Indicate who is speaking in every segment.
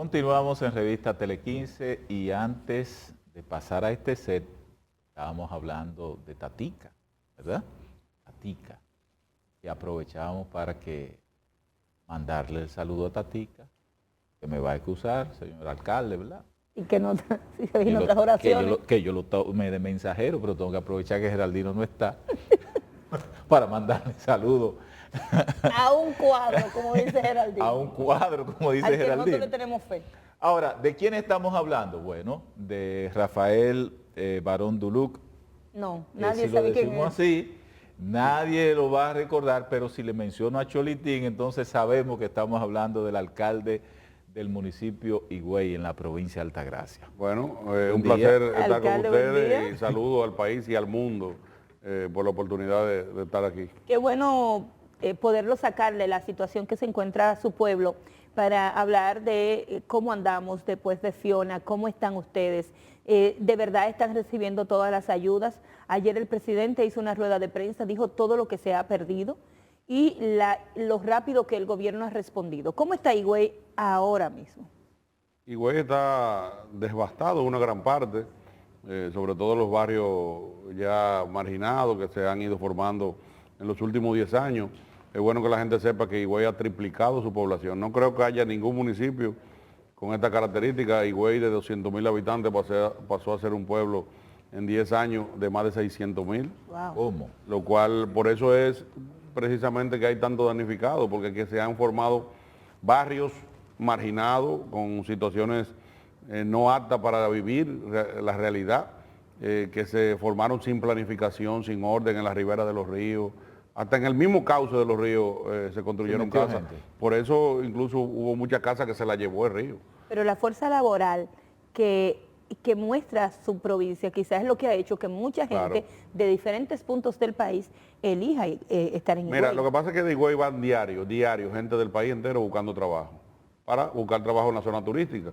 Speaker 1: Continuamos en Revista Tele 15 y antes de pasar a este set, estábamos hablando de Tatica, ¿verdad? Tatica. Y aprovechábamos para mandarle el saludo a Tatica, que me va a excusar, señor alcalde, ¿verdad?
Speaker 2: Y que no si se vino otras oraciones.
Speaker 1: Que yo lo tomé de mensajero, pero tengo que aprovechar que Geraldino no está para mandarle saludo.
Speaker 2: A un cuadro, como dice Geraldino.
Speaker 1: A un cuadro, como dice
Speaker 2: Al que
Speaker 1: Geraldino.
Speaker 2: nosotros le tenemos fe.
Speaker 1: Ahora, ¿de quién estamos hablando? Bueno, de Rafael Barón Duluc.
Speaker 2: No, nadie
Speaker 1: si
Speaker 2: sabe
Speaker 1: lo
Speaker 2: quién
Speaker 1: decimos
Speaker 2: es.
Speaker 1: así, nadie lo va a recordar, pero si le menciono a Cholitín, entonces sabemos que estamos hablando del alcalde del municipio Higüey en la provincia de Altagracia.
Speaker 3: Bueno, un placer estar
Speaker 2: Alcalde,
Speaker 3: con
Speaker 2: buen día.
Speaker 3: ustedes y saludo al país y al mundo por la oportunidad de estar aquí.
Speaker 2: Qué bueno poderlo sacarle la situación que se encuentra su pueblo para hablar de cómo andamos después de Fiona, cómo están ustedes. ¿De verdad están recibiendo todas las ayudas? Ayer el presidente hizo una rueda de prensa, dijo todo lo que se ha perdido y lo rápido que el gobierno ha respondido. ¿Cómo está Higüey ahora mismo?
Speaker 3: Higüey está devastado una gran parte, sobre todo los barrios ya marginados que se han ido formando en los últimos 10 años. Es bueno que la gente sepa que Higüey ha triplicado su población. No creo que haya ningún municipio con esta característica. Higüey de 200,000 habitantes pasó a ser un pueblo en 10 años de más de 600,000.
Speaker 2: Wow.
Speaker 1: ¿Cómo?
Speaker 3: Lo cual, por eso es precisamente que hay tanto damnificado, porque aquí se han formado barrios marginados con situaciones no aptas para vivir la realidad, que se formaron sin planificación, sin orden en las riberas de los ríos. Hasta en el mismo cauce de los ríos se construyeron casas.
Speaker 1: gente.
Speaker 3: Por eso incluso hubo muchas casas que se las llevó el río.
Speaker 2: Pero la fuerza laboral que muestra su provincia quizás es lo que ha hecho que mucha gente de diferentes puntos del país elija estar en Higüey.
Speaker 3: Mira, lo que pasa es que de Higüey van diario, gente del país entero buscando trabajo, para buscar trabajo en la zona turística.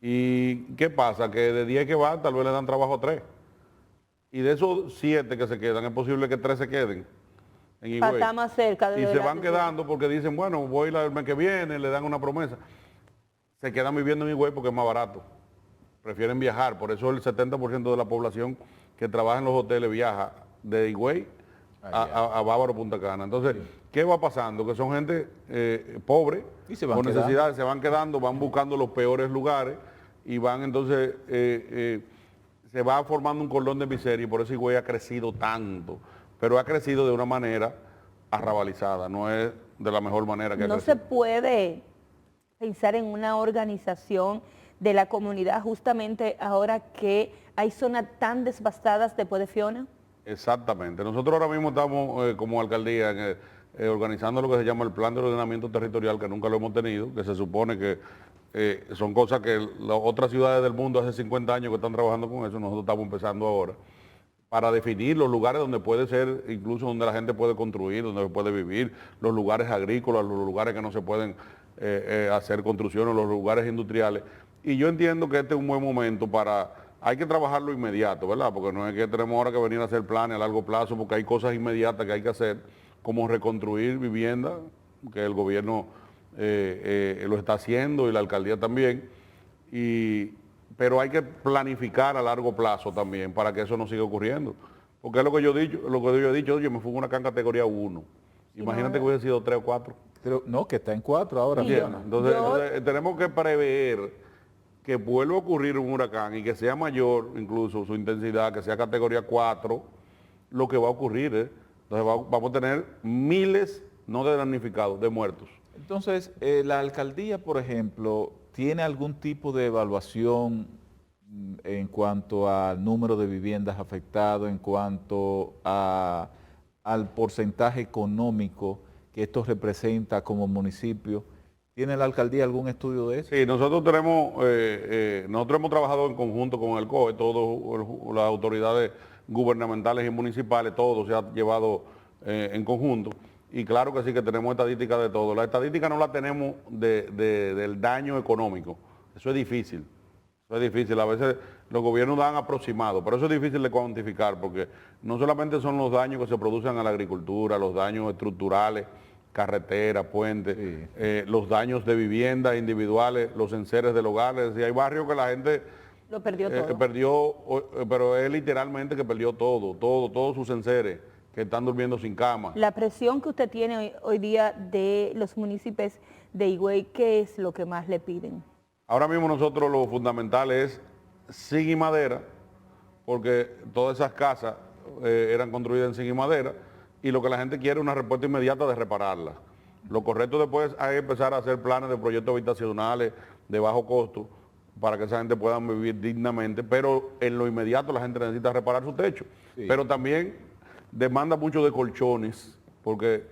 Speaker 3: ¿Y qué pasa? Que de 10 que van, tal vez le dan trabajo a 3. Y de esos 7 que se quedan, es posible que 3 se queden en Higüey.
Speaker 2: Para estar más cerca de
Speaker 3: Y se
Speaker 2: la
Speaker 3: van
Speaker 2: ciudad.
Speaker 3: quedando porque dicen, bueno, voy el mes que viene, le dan una promesa. Se quedan viviendo en Higüey porque es más barato. Prefieren viajar, por eso el 70% de la población que trabaja en los hoteles viaja de Higüey a Bávaro, Punta Cana. Entonces, ¿qué va pasando? Que son gente pobre,
Speaker 1: Y se van
Speaker 3: con
Speaker 1: quedando.
Speaker 3: necesidades, se van quedando, van buscando los peores lugares y van entonces, se va formando un cordón de miseria y por eso Higüey ha crecido tanto, pero ha crecido de una manera arrabalizada, no es de la mejor manera que ha
Speaker 2: No
Speaker 3: crecido.
Speaker 2: se puede pensar en una organización de la comunidad justamente ahora que hay zonas tan devastadas después de Fiona.
Speaker 3: Exactamente. Nosotros ahora mismo estamos como alcaldía organizando lo que se llama el plan de ordenamiento territorial, que nunca lo hemos tenido, que se supone que son cosas que las otras ciudades del mundo hace 50 años que están trabajando con eso, nosotros estamos empezando ahora, para definir los lugares donde puede ser, incluso donde la gente puede construir, donde puede vivir, los lugares agrícolas, los lugares que no se pueden hacer construcciones, los lugares industriales. Y yo entiendo que este es un buen momento hay que trabajarlo inmediato, ¿verdad? Porque no es que tenemos ahora que venir a hacer planes a largo plazo, porque hay cosas inmediatas que hay que hacer, como reconstruir viviendas, que el gobierno lo está haciendo y la alcaldía también, pero hay que planificar a largo plazo también para que eso no siga ocurriendo. Porque es lo que yo he dicho, yo me fui una acá en categoría 1. Imagínate que hubiese sido 3 o 4.
Speaker 1: Pero no, que está en 4 ahora.
Speaker 3: ¿Entiendes? Entonces tenemos que prever que vuelva a ocurrir un huracán y que sea mayor incluso su intensidad, que sea categoría 4, lo que va a ocurrir. Entonces vamos a tener miles, no de damnificados, de muertos.
Speaker 1: Entonces, la alcaldía, por ejemplo, ¿tiene algún tipo de evaluación en cuanto al número de viviendas afectadas, en cuanto al porcentaje económico que esto representa como municipio? ¿Tiene la alcaldía algún estudio de eso?
Speaker 3: Sí, nosotros hemos trabajado en conjunto con el COE, todas las autoridades gubernamentales y municipales, todo se ha llevado en conjunto. Y claro que sí que tenemos estadísticas de todo. La estadística no la tenemos del daño económico. Eso es difícil. Eso es difícil. A veces los gobiernos dan aproximados, pero eso es difícil de cuantificar porque no solamente son los daños que se producen a la agricultura, los daños estructurales, carreteras, puentes,
Speaker 1: Sí.
Speaker 3: los daños de viviendas individuales, los enseres del hogar. Es decir, hay barrios que la gente
Speaker 2: Lo perdió todo.
Speaker 3: pero es literalmente que perdió todos sus enseres, que están durmiendo sin cama.
Speaker 2: La presión que usted tiene hoy día de los municipios de Higüey, ¿qué es lo que más le piden?
Speaker 3: Ahora mismo nosotros lo fundamental es zinc y madera, porque todas esas casas eran construidas en zinc y madera, y lo que la gente quiere es una respuesta inmediata de repararlas. Lo correcto después es empezar a hacer planes de proyectos habitacionales de bajo costo, para que esa gente pueda vivir dignamente, pero en lo inmediato la gente necesita reparar su techo.
Speaker 1: Sí.
Speaker 3: Pero también demanda mucho de colchones, porque,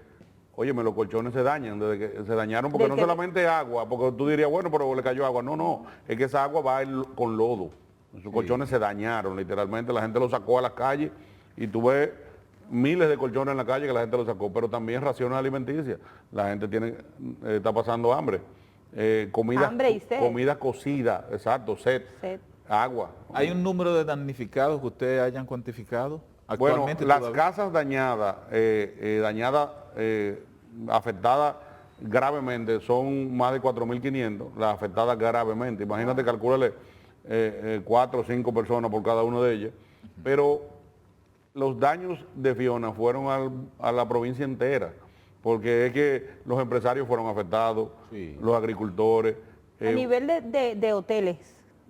Speaker 3: óyeme, los colchones se dañan, desde que se dañaron, porque no solamente agua, porque tú dirías, bueno, pero le cayó agua. No, es que esa agua va con lodo. Esos colchones se dañaron, literalmente, la gente los sacó a las calles, y tú ves miles de colchones en la calle que la gente los sacó, pero también raciones alimenticias. La gente está pasando hambre.
Speaker 2: Hambre y sed.
Speaker 3: Comida cocida, exacto, sed, agua.
Speaker 1: ¿Hay un número de damnificados que ustedes hayan cuantificado?
Speaker 3: Bueno,
Speaker 1: Actualmente
Speaker 3: las
Speaker 1: todavía.
Speaker 3: casas dañadas, afectadas gravemente, son más de 4.500, las afectadas gravemente. Imagínate, calcúlale 4 o 5 personas por cada una de ellas. Pero los daños de Fiona fueron a la provincia entera, porque es que los empresarios fueron afectados,
Speaker 1: Sí.
Speaker 3: los agricultores.
Speaker 2: A nivel de hoteles,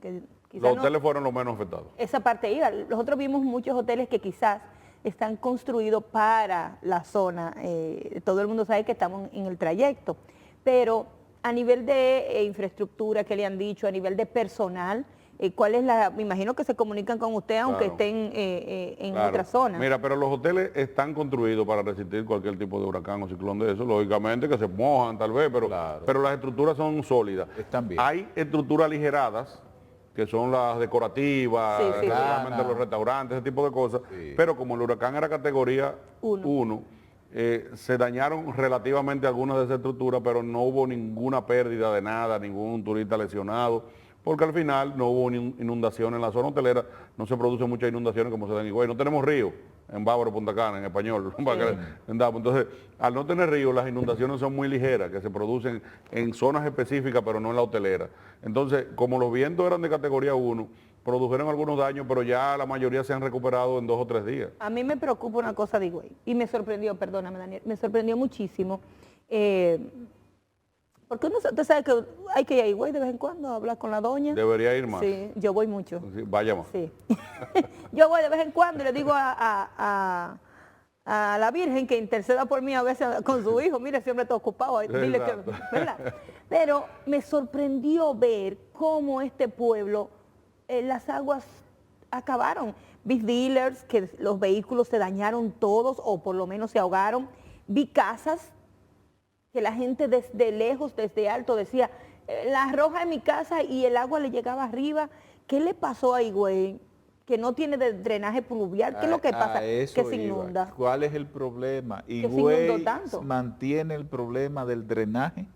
Speaker 2: que quizás
Speaker 3: Los
Speaker 2: no-
Speaker 3: hoteles fueron los menos afectados.
Speaker 2: esa parte iba. Nosotros vimos muchos hoteles que quizás están construidos para la zona. Todo el mundo sabe que estamos en el trayecto, pero a nivel de infraestructura, ¿qué le han dicho? A nivel de personal, ¿cuál es me imagino que se comunican con usted aunque
Speaker 3: Claro.
Speaker 2: estén en
Speaker 3: Claro.
Speaker 2: otra zona.
Speaker 3: Mira, pero los hoteles están construidos para resistir cualquier tipo de huracán o ciclón de eso, lógicamente que se mojan tal vez, pero,
Speaker 1: Claro.
Speaker 3: pero las estructuras son sólidas.
Speaker 1: Están bien.
Speaker 3: Hay estructuras aligeradas, que son las decorativas,
Speaker 2: Sí, sí.
Speaker 3: regularmente
Speaker 1: Plana.
Speaker 3: los restaurantes, ese tipo de cosas,
Speaker 1: Sí.
Speaker 3: pero como el huracán era categoría
Speaker 2: Uno.
Speaker 3: 1, se dañaron relativamente algunas de esas estructuras, pero no hubo ninguna pérdida de nada, ningún turista lesionado, porque al final no hubo inundación en la zona hotelera, no se producen muchas inundaciones como se dan en Higüey. No tenemos río, en Bávaro, Punta Cana, en español. Entonces, al no tener río, las inundaciones son muy ligeras, que se producen en zonas específicas, pero no en la hotelera. Entonces, como los vientos eran de categoría 1, produjeron algunos daños, pero ya la mayoría se han recuperado en 2 o 3 días.
Speaker 2: A mí me preocupa una cosa de Higüey y me sorprendió, perdóname Daniel, me sorprendió muchísimo. Porque usted sabe que hay que ir a Higüey de vez en cuando a hablar con la doña.
Speaker 3: Debería ir más.
Speaker 2: Sí, yo voy mucho.
Speaker 3: Sí, vaya más.
Speaker 2: Sí. Yo voy de vez en cuando y le digo a la Virgen que interceda por mí a veces con su hijo. Mire, ese hombre está ocupado. Dile que,
Speaker 3: Exacto.
Speaker 2: ¿verdad? Pero me sorprendió ver cómo este pueblo, las aguas acabaron. Vi dealers, que los vehículos se dañaron todos o por lo menos se ahogaron. Vi casas que la gente desde lejos, desde alto decía, la arroja en mi casa y el agua le llegaba arriba. ¿Qué le pasó a Higüey? Que no tiene drenaje pluvial. ¿Qué es lo que pasa?
Speaker 1: A eso
Speaker 2: Que se
Speaker 1: iba.
Speaker 2: inunda.
Speaker 1: ¿Cuál es el problema?
Speaker 2: se inundó
Speaker 1: Higüey
Speaker 2: tanto.
Speaker 1: mantiene el problema del drenaje.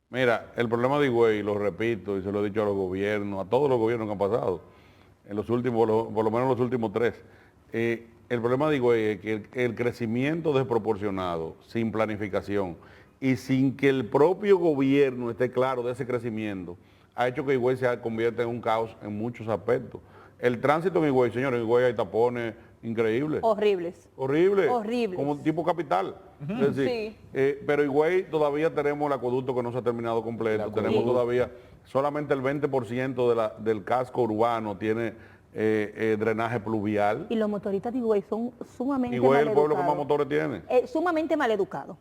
Speaker 3: Mira, el problema de Higüey, lo repito y se lo he dicho a los gobiernos, a todos los gobiernos que han pasado, en los últimos, por lo menos los últimos 3, el problema de Higüey es que el crecimiento desproporcionado, sin planificación y sin que el propio gobierno esté claro de ese crecimiento, ha hecho que Higüey se convierta en un caos en muchos aspectos. El tránsito en Higüey, señores, en Higüey hay tapones increíbles.
Speaker 2: Horribles.
Speaker 3: Horrible.
Speaker 2: Horribles.
Speaker 3: Como tipo capital. Es decir, pero Higüey todavía tenemos el acueducto que no se ha terminado completo.
Speaker 1: El
Speaker 3: Tenemos
Speaker 1: acueducto.
Speaker 3: todavía, solamente el 20% del casco urbano tiene drenaje pluvial.
Speaker 2: Y los motoristas de Higüey son sumamente
Speaker 3: Higüey es el pueblo que
Speaker 2: maleducados.
Speaker 3: más motores tiene.
Speaker 2: Sumamente maleducados.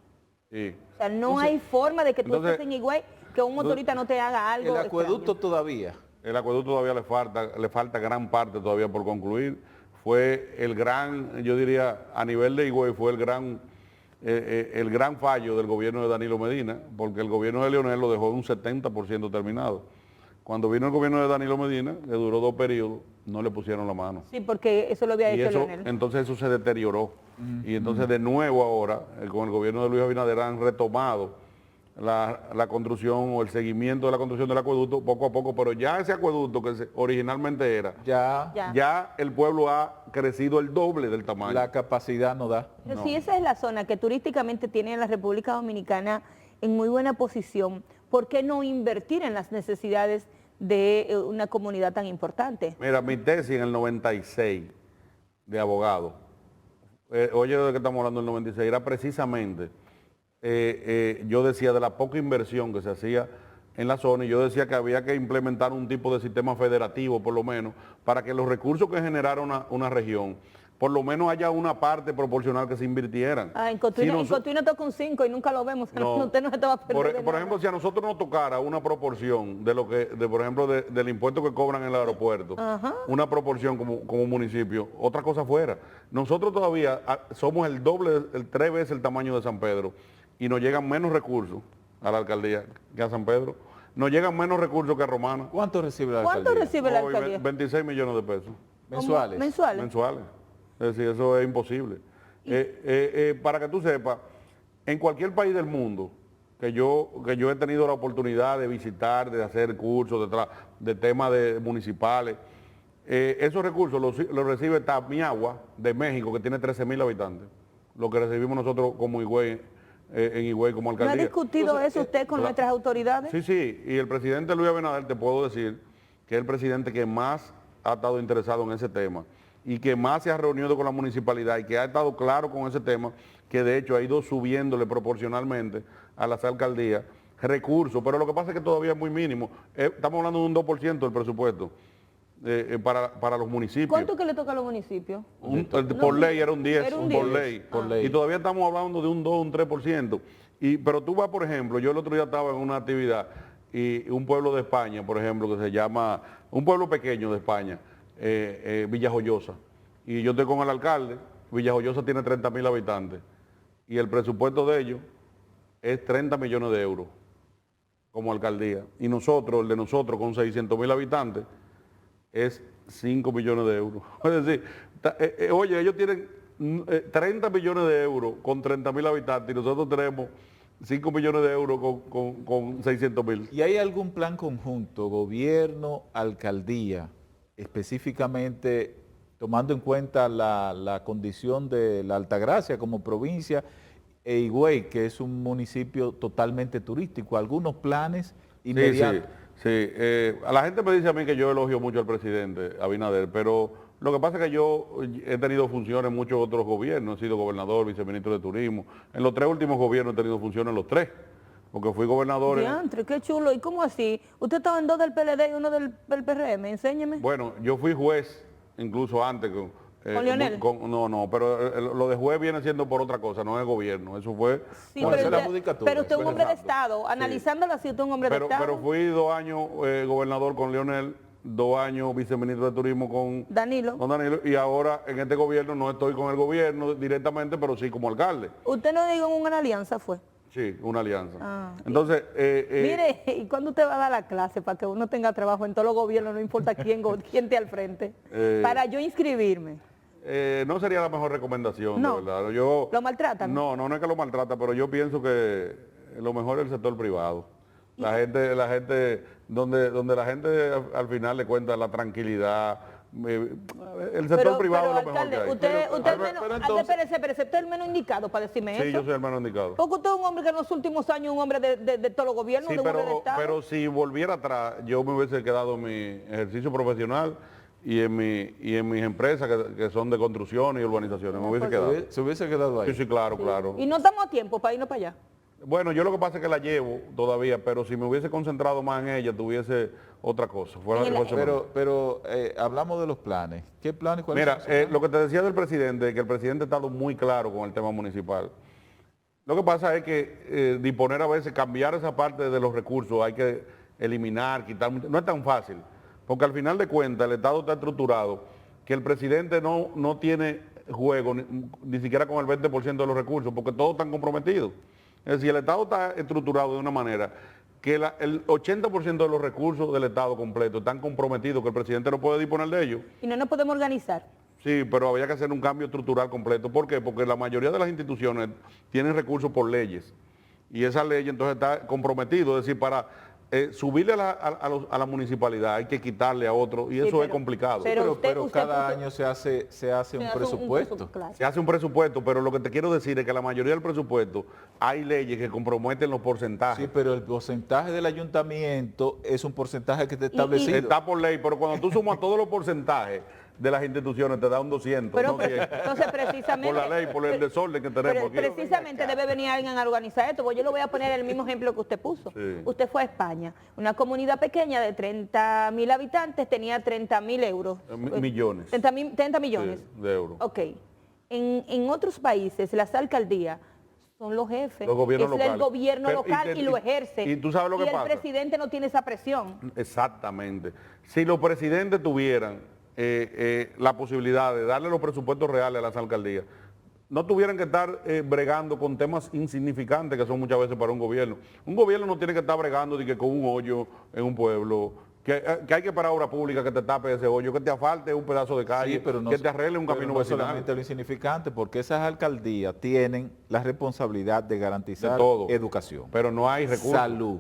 Speaker 3: Sí.
Speaker 2: O sea, no hay forma de que tú
Speaker 3: entonces-
Speaker 2: estés en Higüey que un motorista no te haga algo
Speaker 1: El acueducto
Speaker 2: extraño.
Speaker 1: todavía.
Speaker 3: El acueducto todavía le falta gran parte todavía por concluir. Fue el gran, yo diría, a nivel de Higüey, fue el gran fallo del gobierno de Danilo Medina, porque el gobierno de Leonel lo dejó un 70% terminado. Cuando vino el gobierno de Danilo Medina, que duró 2 periodos, no le pusieron la mano.
Speaker 2: Sí, porque eso lo había
Speaker 3: Y
Speaker 2: hecho
Speaker 3: eso,
Speaker 2: Leonel.
Speaker 3: entonces eso se deterioró. Y entonces de nuevo ahora, con el gobierno de Luis Abinader han retomado la construcción o el seguimiento de la construcción del acueducto poco a poco, pero ya ese acueducto que originalmente era,
Speaker 1: Ya
Speaker 3: ya el pueblo ha crecido el doble del tamaño.
Speaker 1: la capacidad no da.
Speaker 2: Pero si esa es la zona que turísticamente tiene la República Dominicana en muy buena posición, ¿por qué no invertir en las necesidades de una comunidad tan importante?
Speaker 3: Mira, mi tesis en el 96 de abogado, oye, de que estamos hablando del 96, era precisamente, yo decía de la poca inversión que se hacía en la zona, y yo decía que había que implementar un tipo de sistema federativo, por lo menos, para que los recursos que generara una región, por lo menos haya una parte proporcional que se invirtieran.
Speaker 2: En Cotuí toca un 5 y nunca lo vemos.
Speaker 3: No.
Speaker 2: Usted no se te va a perder
Speaker 3: Por ejemplo, si a nosotros nos tocara una proporción de lo que, por ejemplo, del impuesto que cobran en el aeropuerto, una proporción como municipio, otra cosa fuera. Nosotros todavía somos el doble, 3 veces el tamaño de San Pedro, y nos llegan menos recursos a la alcaldía que a San Pedro. Nos llegan menos recursos que a Romana.
Speaker 1: ¿Cuánto recibe la
Speaker 2: ¿Cuánto
Speaker 1: alcaldía?
Speaker 2: recibe la
Speaker 3: Hoy,
Speaker 2: alcaldía?
Speaker 3: 26 millones de pesos
Speaker 1: Mensuales.
Speaker 2: ¿Mensuales?
Speaker 3: mensuales. Es decir, eso es imposible. Para que tú sepas, en cualquier país del mundo que yo he tenido la oportunidad de visitar, de hacer cursos, de temas municipales, esos recursos los recibe Tamiagua de México, que tiene 13,000 habitantes. Lo que recibimos nosotros como Higüey, en Higüey como
Speaker 2: ¿No ha
Speaker 3: alcaldía.
Speaker 2: discutido eso usted con nuestras autoridades?
Speaker 3: Sí, sí, y el presidente Luis Abinader, te puedo decir que es el presidente que más ha estado interesado en ese tema y que más se ha reunido con la municipalidad y que ha estado claro con ese tema, que de hecho ha ido subiéndole proporcionalmente a las alcaldías recursos, pero lo que pasa es que todavía es muy mínimo. Estamos hablando de un 2% del presupuesto para los municipios.
Speaker 2: ¿Cuánto que le toca a los municipios?
Speaker 3: Por ley era un 10,
Speaker 2: Era un
Speaker 3: por
Speaker 2: 10.
Speaker 3: ley.
Speaker 1: Por ley.
Speaker 3: Y todavía estamos hablando de un 2, un 3%. Pero tú vas, por ejemplo, yo el otro día estaba en una actividad y un pueblo de España, por ejemplo, que se llama, un pueblo pequeño de España, Villajoyosa. Y yo estoy con el alcalde, Villajoyosa tiene 30,000 habitantes y el presupuesto de ellos es 30 millones de euros como alcaldía. Y nosotros, el de nosotros con 600,000 habitantes, es 5 millones de euros. Es decir, oye, ellos tienen 30 millones de euros con 30,000 habitantes y nosotros tenemos 5 millones de euros con 600,000.
Speaker 1: ¿Y hay algún plan conjunto, gobierno, alcaldía, específicamente tomando en cuenta la condición de la Altagracia como provincia e Higüey, que es un municipio totalmente turístico? ¿Algunos planes inmediatos?
Speaker 3: Sí, a la gente me dice a mí que yo elogio mucho al presidente Abinader, pero lo que pasa es que yo he tenido funciones en muchos otros gobiernos, he sido gobernador, viceministro de turismo. En los 3 últimos gobiernos he tenido funciones en los 3, porque fui gobernador.
Speaker 2: Diantre, qué chulo. ¿Y cómo así? Usted estaba en 2 del PLD y 1 del PRM. Enséñeme.
Speaker 3: Bueno, yo fui juez incluso antes.
Speaker 2: ¿Con Leonel?
Speaker 3: No, pero lo de juez viene siendo por otra cosa, no es gobierno. Eso fue...
Speaker 2: Sí,
Speaker 1: Bueno, esa es la
Speaker 2: usted,
Speaker 1: judicatura,
Speaker 2: pero usted es un hombre de
Speaker 1: exacto.
Speaker 2: Estado. Analizándola así, usted es un hombre de Estado.
Speaker 3: Pero fui 2 años gobernador con Leonel, 2 años viceministro de turismo con
Speaker 2: Danilo.
Speaker 3: Y ahora en este gobierno no estoy con el gobierno directamente, pero sí como alcalde.
Speaker 2: Usted no dijo en una alianza, fue.
Speaker 3: Sí, una alianza.
Speaker 2: Ah.
Speaker 3: Entonces,
Speaker 2: Mire, ¿y cuándo usted va a dar la clase para que uno tenga trabajo en todos los gobiernos, no importa quién esté al frente? Para yo inscribirme.
Speaker 3: no sería la mejor recomendación,
Speaker 2: No.
Speaker 3: de verdad.
Speaker 2: ¿Lo maltratan?
Speaker 3: No es que lo maltrata, pero yo pienso que lo mejor es el sector privado. La gente, donde la gente al final le cuenta la tranquilidad. El sector privado es lo mejor que hay.
Speaker 2: Usted es el menos,
Speaker 1: pero entonces-
Speaker 2: espérese, usted es el menos indicado para decirme
Speaker 3: Sí,
Speaker 2: eso.
Speaker 3: yo soy el menos indicado.
Speaker 2: Porque usted es un hombre que en los últimos años es un hombre de todos los gobiernos,
Speaker 3: Sí,
Speaker 2: de un hombre de Estado.
Speaker 3: pero si volviera atrás, yo me hubiese quedado en mi ejercicio profesional y en mis empresas que son de construcción y urbanizaciones. Me hubiese quedado.
Speaker 1: Se hubiese quedado ahí.
Speaker 3: Sí, claro, claro.
Speaker 2: Y no estamos a tiempo para irnos para allá.
Speaker 3: Bueno, yo lo que pasa es que la llevo todavía, pero si me hubiese concentrado más en ella, tuviese otra cosa. Fuera
Speaker 2: En
Speaker 3: de
Speaker 2: el-
Speaker 3: fuerza menor.
Speaker 1: Pero hablamos de los planes. ¿Qué planes? ¿Cuáles
Speaker 3: Mira,
Speaker 1: son esos
Speaker 3: lo que te decía del presidente, que el presidente ha estado muy claro con el tema municipal. Lo que pasa es que disponer a veces, cambiar esa parte de los recursos, hay que eliminar, quitar, no es tan fácil, porque al final de cuentas el Estado está estructurado que el presidente no tiene juego ni siquiera con el 20% de los recursos, porque todos están comprometidos. Es decir, el Estado está estructurado de una manera que el 80% de los recursos del Estado completo están comprometidos, que el presidente no puede disponer de ellos.
Speaker 2: Y no nos podemos organizar.
Speaker 3: Sí, pero había que hacer un cambio estructural completo. ¿Por qué? Porque la mayoría de las instituciones tienen recursos por leyes. y esa ley entonces está comprometido, es decir, para subirle a la municipalidad hay que quitarle a otro, y
Speaker 2: Sí,
Speaker 3: eso es
Speaker 2: pero-
Speaker 3: complicado.
Speaker 2: pero- usted
Speaker 1: Cada
Speaker 2: puso-
Speaker 1: año se hace un presupuesto.
Speaker 2: claro.
Speaker 3: Se hace un presupuesto, pero lo que te quiero decir es que la mayoría del presupuesto hay leyes que comprometen los porcentajes.
Speaker 1: Sí, pero el porcentaje del ayuntamiento es un porcentaje que está establecido.
Speaker 3: Está por ley, pero cuando tú sumas todos los porcentajes de las instituciones te da un 200.
Speaker 2: Pero,
Speaker 3: no 100.
Speaker 2: entonces precisamente...
Speaker 3: Por la ley, por el desorden que tenemos
Speaker 2: pero
Speaker 3: aquí.
Speaker 2: precisamente debe venir alguien a organizar esto, porque yo le voy a poner el mismo ejemplo que usted puso.
Speaker 3: Sí.
Speaker 2: Usted fue a España, una comunidad pequeña de 30.000 habitantes tenía 30.000 euros.
Speaker 3: Millones.
Speaker 2: 30 millones.
Speaker 3: Sí, de euros.
Speaker 2: Ok. En otros países, las alcaldías son los jefes,
Speaker 3: Los gobiernos
Speaker 2: es el
Speaker 3: locales.
Speaker 2: gobierno
Speaker 3: Pero,
Speaker 2: local y lo ejerce.
Speaker 3: y tú sabes lo que
Speaker 2: el
Speaker 3: pasa.
Speaker 2: presidente no tiene esa presión.
Speaker 3: Exactamente. Si los presidentes tuvieran la posibilidad de darle los presupuestos reales a las alcaldías, no tuvieran que estar bregando con temas insignificantes que son muchas veces para un gobierno. Un gobierno no tiene que estar bregando de que con un hoyo en un pueblo, que hay que parar obra pública que te tape ese hoyo, que te afalte un pedazo de calle,
Speaker 1: Sí, pero no,
Speaker 3: que te arregle un
Speaker 1: pero
Speaker 3: camino
Speaker 1: no es
Speaker 3: vecinal.
Speaker 1: solamente lo insignificante, porque esas alcaldías tienen la responsabilidad de garantizar
Speaker 3: De todo.
Speaker 1: educación,
Speaker 3: Pero no hay recursos.
Speaker 1: salud.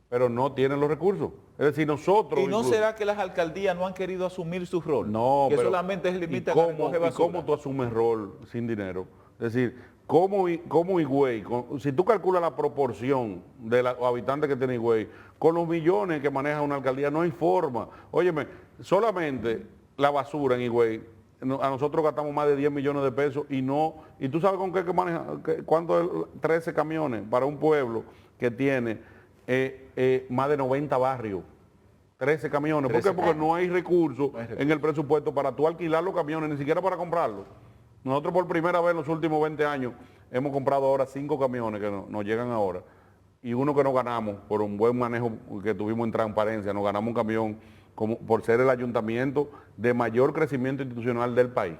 Speaker 3: Pero no tienen los recursos. Es decir, nosotros...
Speaker 1: ¿Y no
Speaker 3: incluso-
Speaker 1: será que las alcaldías no han querido asumir su rol?
Speaker 3: No,
Speaker 1: que
Speaker 3: pero
Speaker 1: solamente se limitan
Speaker 3: ¿y
Speaker 1: a
Speaker 3: cómo,
Speaker 1: recoger
Speaker 3: y
Speaker 1: basura.
Speaker 3: cómo tú asumes rol sin dinero? Es decir, ¿cómo Higüey, si tú calculas la proporción de los habitantes que tiene Higüey, con los millones que maneja una alcaldía, no hay forma. Óyeme, solamente la basura en Higüey, a nosotros gastamos más de 10 millones de pesos y tú sabes con qué que maneja, cuánto es 13 camiones para un pueblo que tiene más de 90 barrios. 13 camiones. ¿Por qué?
Speaker 1: 13.
Speaker 3: Porque no hay recursos
Speaker 1: No hay recursos.
Speaker 3: en el presupuesto para tú alquilar los camiones, ni siquiera para comprarlos. Nosotros por primera vez en los últimos 20 años hemos comprado ahora 5 camiones que nos llegan ahora. Y uno que nos ganamos por un buen manejo que tuvimos en transparencia, nos ganamos un camión por ser el ayuntamiento de mayor crecimiento institucional del país.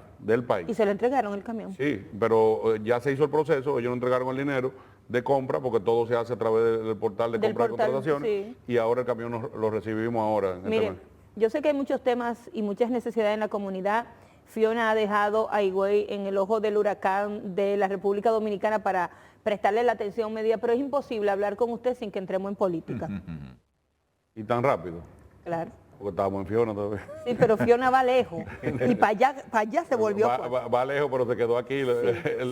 Speaker 2: Y se le entregaron el camión.
Speaker 3: Sí, pero ya se hizo el proceso, ellos nos entregaron el dinero de compra, porque todo se hace a través del portal de
Speaker 2: Del
Speaker 3: compra
Speaker 2: portal,
Speaker 3: y contrataciones,
Speaker 2: sí.
Speaker 3: y ahora el camión lo recibimos ahora. En este
Speaker 2: Mire,
Speaker 3: mes.
Speaker 2: yo sé que hay muchos temas y muchas necesidades en la comunidad. Fiona ha dejado a Higüey en el ojo del huracán de la República Dominicana para prestarle la atención medida, pero es imposible hablar con usted sin que entremos en política.
Speaker 3: Y tan rápido,
Speaker 2: Claro.
Speaker 3: porque estábamos en Fiona todavía.
Speaker 2: Sí, pero Fiona va lejos y para allá se volvió.
Speaker 3: Va lejos, pero se quedó aquí
Speaker 2: Sí.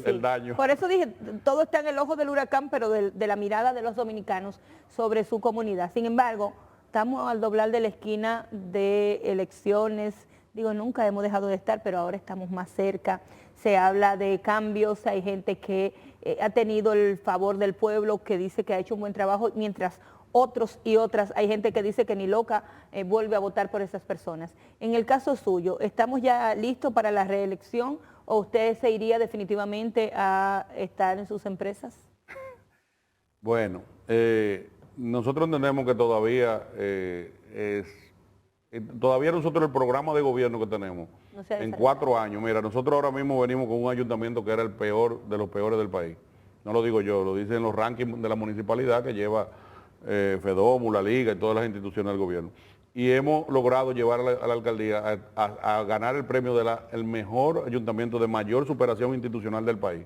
Speaker 3: el daño.
Speaker 2: Por eso dije, todo está en el ojo del huracán, pero de la mirada de los dominicanos sobre su comunidad. Sin embargo, estamos al doblar de la esquina de elecciones. Digo, nunca hemos dejado de estar, pero ahora estamos más cerca. Se habla de cambios, hay gente que ha tenido el favor del pueblo, que dice que ha hecho un buen trabajo, mientras otros y otras, hay gente que dice que ni loca vuelve a votar por esas personas. En el caso suyo, ¿estamos ya listos para la reelección o usted se iría definitivamente a estar en sus empresas?
Speaker 3: Bueno, nosotros entendemos que todavía todavía nosotros el programa de gobierno que tenemos,
Speaker 2: No se ha
Speaker 3: en
Speaker 2: desarrollado.
Speaker 3: 4 años, mira, nosotros ahora mismo venimos con un ayuntamiento que era el peor de los peores del país. No lo digo yo, lo dicen los rankings de la municipalidad que lleva FEDOMU, la Liga y todas las instituciones del gobierno. Y hemos logrado llevar a la alcaldía a ganar el premio el mejor ayuntamiento de mayor superación institucional del país.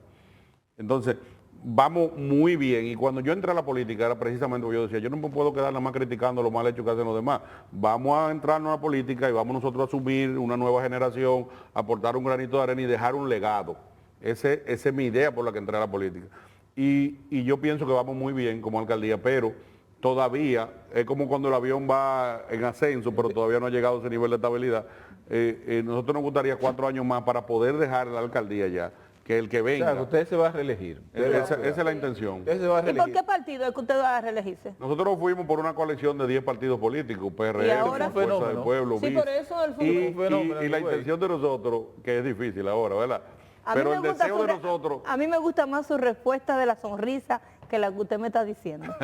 Speaker 3: Entonces, vamos muy bien. Y cuando yo entré a la política era precisamente porque yo decía, yo no me puedo quedar nada más criticando lo mal hecho que hacen los demás. Vamos a entrarnos a la política y vamos nosotros a asumir una nueva generación, aportar un granito de arena y dejar un legado. Esa es mi idea por la que entré a la política. Y yo pienso que vamos muy bien como alcaldía, pero todavía, es como cuando el avión va en ascenso, pero todavía no ha llegado a ese nivel de estabilidad. Nosotros nos gustaría 4 años más para poder dejar la alcaldía ya, que el que
Speaker 1: O
Speaker 3: venga.
Speaker 1: sea, que usted se va a reelegir.
Speaker 3: Esa es la intención.
Speaker 1: Usted se va a
Speaker 2: ¿Y por
Speaker 1: reelegir.
Speaker 2: qué partido es que usted va a reelegirse?
Speaker 3: Nosotros fuimos por una coalición de 10 partidos políticos,
Speaker 2: ¿Y
Speaker 3: PRM,
Speaker 2: ahora?
Speaker 3: Fuerza del
Speaker 1: Fenómeno.
Speaker 3: Pueblo,
Speaker 2: Sí,
Speaker 3: BIS.
Speaker 2: por eso el
Speaker 3: y,
Speaker 1: fenómeno,
Speaker 3: y la
Speaker 1: güey.
Speaker 3: intención de nosotros, que es difícil ahora, ¿verdad? Pero el deseo de nosotros,
Speaker 2: A mí me gusta más su respuesta de la sonrisa que la que usted me está diciendo.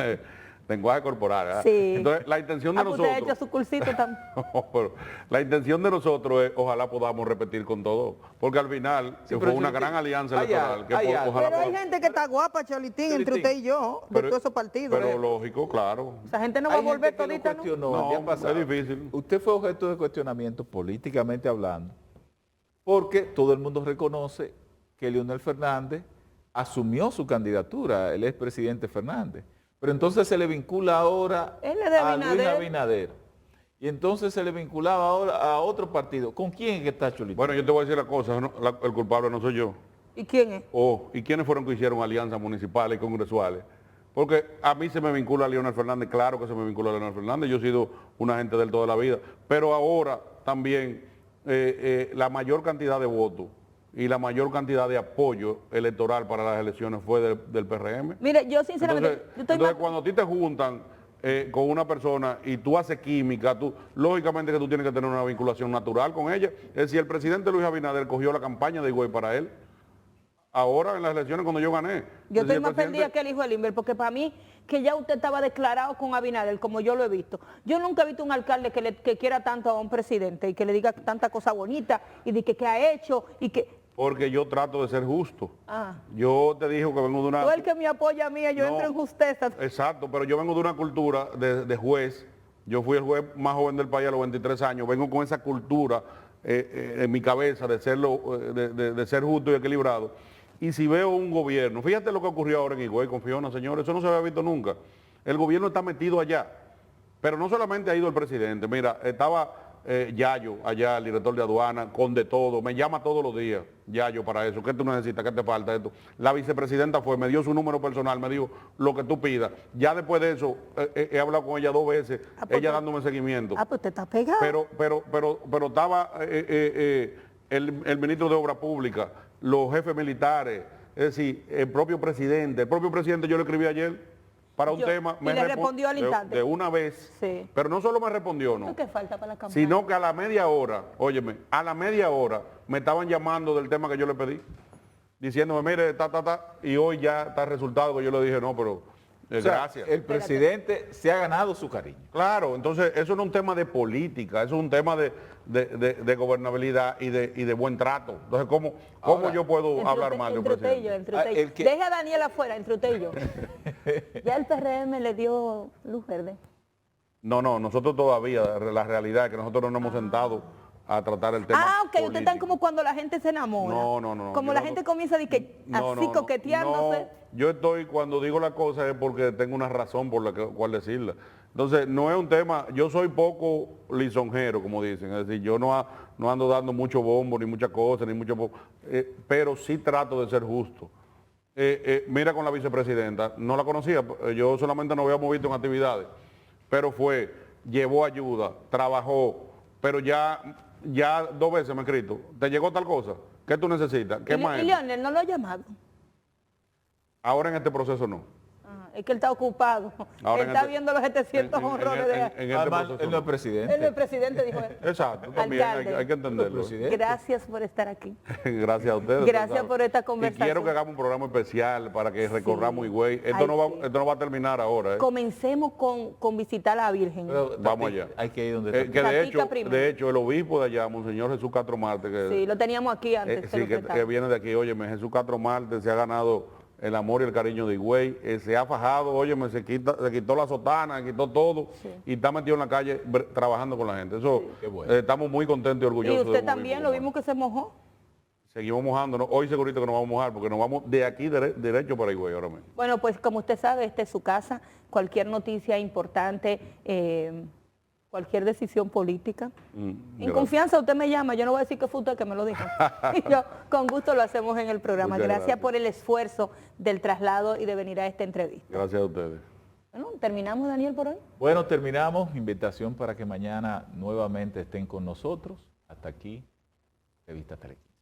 Speaker 3: lenguaje corporal, ¿verdad?
Speaker 2: Sí.
Speaker 3: Entonces, la intención de
Speaker 2: Ah, pues usted ha
Speaker 3: nosotros...
Speaker 2: hecho su cursito también.
Speaker 3: No, pero la intención de nosotros es, ojalá podamos repetir con todo, porque al final
Speaker 1: Sí,
Speaker 3: fue
Speaker 1: pero
Speaker 3: una
Speaker 1: si
Speaker 3: gran
Speaker 1: usted-
Speaker 3: alianza
Speaker 1: hay
Speaker 3: electoral.
Speaker 1: algo,
Speaker 3: Que
Speaker 1: hay algo.
Speaker 3: ojalá
Speaker 4: Pero hay
Speaker 3: podamos-
Speaker 4: gente que está guapa, Cholitín, entre usted y yo, de
Speaker 3: pero-
Speaker 4: todos esos partidos.
Speaker 3: Pero lógico, claro.
Speaker 2: Esa gente no va a
Speaker 1: Hay
Speaker 2: volver
Speaker 1: gente que lo
Speaker 2: todita, ¿no?
Speaker 1: cuestionó el
Speaker 3: No,
Speaker 1: día pasado.
Speaker 3: es difícil.
Speaker 1: Usted fue objeto de cuestionamiento políticamente hablando, porque todo el mundo reconoce que Leonel Fernández asumió su candidatura, el expresidente Fernández. Pero entonces se le vincula ahora
Speaker 2: Él es de
Speaker 1: a Luis
Speaker 2: Abinader.
Speaker 1: Abinader. Y entonces se le vinculaba ahora a otro partido. ¿Con quién es que está Cholito?
Speaker 3: Bueno, yo te voy a decir la cosa, el culpable no soy yo.
Speaker 2: ¿Y quién es?
Speaker 3: ¿Y quiénes fueron que hicieron alianzas municipales y congresuales? Porque a mí se me vincula a Leonel Fernández, claro que se me vincula a Leonel Fernández, yo he sido una agente de él toda la vida, pero ahora también la mayor cantidad de votos y la mayor cantidad de apoyo electoral para las elecciones fue del PRM.
Speaker 2: Mire, yo sinceramente...
Speaker 3: Entonces,
Speaker 2: yo estoy
Speaker 3: entonces
Speaker 2: más-
Speaker 3: cuando a ti te juntan con una persona y tú haces química, lógicamente que tú tienes que tener una vinculación natural con ella. Es decir, el presidente Luis Abinader cogió la campaña de Higüey para él. Ahora en las elecciones cuando yo gané.
Speaker 2: Yo
Speaker 3: Es
Speaker 2: estoy
Speaker 3: decir, el
Speaker 2: más
Speaker 3: presidente-
Speaker 2: perdida que el hijo de Limber, porque para mí, que ya usted estaba declarado con Abinader, como yo lo he visto. Yo nunca he visto un alcalde que quiera tanto a un presidente y que le diga tanta cosa bonita y de que ha hecho y que...
Speaker 3: Porque yo trato de ser justo.
Speaker 2: Ah.
Speaker 3: Yo te dije que vengo de una...
Speaker 2: Tú el que me apoya a mí, yo
Speaker 3: No,
Speaker 2: entro en justezas.
Speaker 3: Exacto, pero yo vengo de una cultura de juez. Yo fui el juez más joven del país a los 23 años. Vengo con esa cultura en mi cabeza de ser justo y equilibrado. Y si veo un gobierno, fíjate lo que ocurrió ahora en Higüey con Fiona, señores, eso no se había visto nunca. El gobierno está metido allá. Pero no solamente ha ido el presidente, mira, estaba Yayo allá, el director de aduana, con de todo, me llama todos los días, Yayo, para eso, ¿qué tú necesitas? ¿Qué te falta esto? La vicepresidenta fue, me dio su número personal, me dijo lo que tú pidas. Ya después de eso, he hablado con ella 2 veces,
Speaker 2: pues,
Speaker 3: ella dándome seguimiento.
Speaker 2: Ah, pues usted está pegado.
Speaker 3: Pero estaba el ministro de Obras Públicas, los jefes militares, es decir, el propio presidente yo le escribí ayer para un tema.
Speaker 2: Y le respondió al instante.
Speaker 3: De una vez.
Speaker 2: Sí.
Speaker 3: Pero no solo me respondió, no.
Speaker 2: ¿Qué falta para la campaña?
Speaker 3: Sino que a la media hora, óyeme, a la media hora me estaban llamando del tema que yo le pedí, diciéndome, mire, y hoy ya está el resultado que yo le dije, no, pero
Speaker 1: O sea,
Speaker 3: gracias.
Speaker 1: el presidente se ha ganado su cariño.
Speaker 3: Claro, entonces eso no es un tema de política, eso es un tema de gobernabilidad y de buen trato. Entonces, ¿cómo
Speaker 1: Ahora,
Speaker 3: yo puedo hablar mal de un presidente?
Speaker 2: Entre usted y yo.
Speaker 1: el que-
Speaker 2: Deje a Daniel afuera, entre usted y yo. Ya el PRM le dio luz verde.
Speaker 3: No, nosotros todavía, la realidad es que nosotros no nos hemos sentado a tratar el tema
Speaker 2: Ok, ustedes están
Speaker 3: político.
Speaker 2: como cuando la gente se enamora.
Speaker 3: No.
Speaker 2: Como
Speaker 3: yo
Speaker 2: la
Speaker 3: no-
Speaker 2: gente comienza de que así coqueteándose.
Speaker 3: No, yo estoy, cuando digo la cosa es porque tengo una razón por la cual decirla. Entonces, no es un tema, yo soy poco lisonjero, como dicen, es decir, yo no ando dando mucho bombo, ni muchas cosas, ni mucho... pero sí trato de ser justo. Mira con la vicepresidenta, no la conocía, yo solamente nos habíamos visto en actividades, pero llevó ayuda, trabajó, pero ya 2 veces me ha escrito, ¿te llegó tal cosa? ¿Qué tú necesitas? ¿Qué más?
Speaker 2: Y Leonel no lo ha llamado.
Speaker 3: Ahora en este proceso no.
Speaker 2: Es que él está ocupado.
Speaker 3: Ahora
Speaker 2: Él
Speaker 3: en
Speaker 2: está
Speaker 3: este-
Speaker 2: viendo los 700 honrones de...
Speaker 3: en este
Speaker 1: Además,
Speaker 3: proceso
Speaker 1: él no es
Speaker 3: no.
Speaker 1: presidente.
Speaker 2: Él no es presidente, dijo él.
Speaker 3: Exacto, también
Speaker 2: Alcalde.
Speaker 3: hay que entenderlo.
Speaker 1: Presidente.
Speaker 2: Gracias por estar aquí.
Speaker 3: Gracias a ustedes.
Speaker 2: Gracias
Speaker 3: claro.
Speaker 2: por esta
Speaker 3: Y
Speaker 2: conversación.
Speaker 3: quiero que hagamos un programa especial para que recorramos Higüey. Esto,
Speaker 2: Ay,
Speaker 3: no va,
Speaker 2: sí.
Speaker 3: esto no va a terminar ahora.
Speaker 2: Comencemos con visitar a la Virgen.
Speaker 1: Pero
Speaker 3: Vamos allá.
Speaker 1: Hay que ir donde
Speaker 3: Que
Speaker 1: está.
Speaker 2: Tatica primero.
Speaker 3: de hecho, el obispo de allá, Monseñor Jesús Castro Marte, que,
Speaker 2: Sí, lo teníamos aquí antes.
Speaker 3: sí, que viene de aquí, óyeme, Jesús Castro Marte se ha ganado el amor y el cariño de Higüey, se ha fajado, óyeme, se quitó la sotana, quitó todo y está metido en la calle trabajando con la gente. Eso,
Speaker 1: Qué bueno.
Speaker 3: estamos muy contentos y
Speaker 2: Y
Speaker 3: orgullosos. de
Speaker 2: usted
Speaker 3: un
Speaker 2: también,
Speaker 3: obispo
Speaker 2: lo
Speaker 3: como
Speaker 2: vimos que se mojó.
Speaker 3: Seguimos mojándonos. Hoy segurito que nos vamos a mojar porque nos vamos de aquí derecho para Higüey ahora mismo.
Speaker 2: Bueno, pues como usted sabe, esta es su casa. Cualquier noticia importante, cualquier decisión política. En
Speaker 3: Gracias.
Speaker 2: confianza usted me llama, yo no voy a decir que fue usted que me lo dijo. Y yo con gusto lo hacemos en el programa.
Speaker 3: Muchas
Speaker 2: Gracias
Speaker 3: gracias.
Speaker 2: por el esfuerzo del traslado y de venir a esta entrevista.
Speaker 3: Gracias a ustedes.
Speaker 2: Bueno, terminamos, Daniel, por hoy.
Speaker 1: Bueno, terminamos. Invitación para que mañana nuevamente estén con nosotros. Hasta aquí, Revista Telequino.